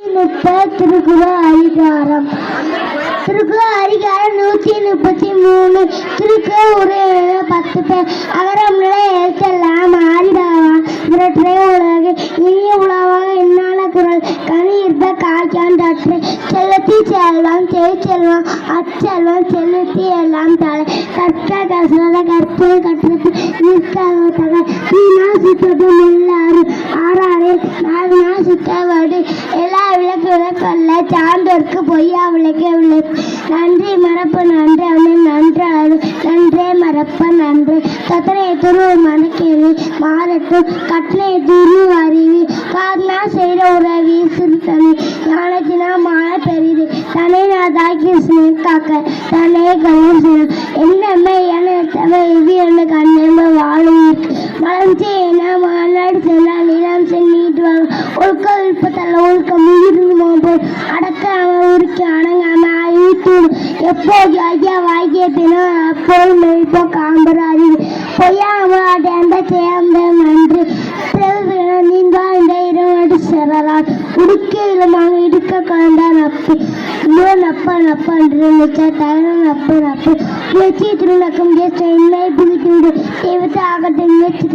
திருக்குறள் அதிகாரம் 133. திருக்குறள் ஒரு 10 பேர் அகரம் எழுத்தெல்லாம் ஆரிடாவான் இவற்றை உலகு இனிய உலவாக என்னால குரல் கனி இருப்ப காய்க்காண்டற்று செல்லத்தி செல்வம் செல்வம் அச்செல்வம் செலுத்தி எல்லாம் தலை கற்க கசத கற்பு கற்று நிற்க சுத்தம் எல்லாரும் ஆறாறு 4 நாள் சுத்தவாடு எல்லா விளக்கு விளக்கல்ல சான்றோருக்கு பொய்யா விளக்க விளக்கு நன்றி மறப்பு நன்று அவன் நன்றாறு நன்றே மறப்ப நன்று கத்தனை துரு மணக்கேவி மாறட்டும் கட்டளை துரு அறிவி காரணா செய்த உறவி சிறுத்தனை ஞானத்தினா மான பெரிது தன்னை நான் தாக்கி காக்க தன்னை கவனம் செய்யும் என்னம்மை என இது என்ன கண்ணம்ப வாழும் மலம் செய்ய மாநாடு சென்றால் நிலம் சென்னிட்டு வரும் ஒழுக்க விருப்பத்தல்ல ஒழுக்கம் உயிர்ந்து போகும் அடக்க அவன் உருக்கி அடங்காம அழித்து எப்போது ஐயா வாக்கியத்தினோ அப்போது மெய்ப்போ காம்பர் அறிவு பொய்யா அமலாட்ட சேர்ந்த நன்று நீந்தால் இந்த இரண்டு செறலால் உடுக்க இளமாக இடுக்க கண்டான் அப்பி நப்ப நப்பன்று தகவல் நப்பு நப்பு முயற்சி திருநக்கம் என்னை புதுக்கிவிடு தெய்வத்தை ஆகட்டும் முயற்சி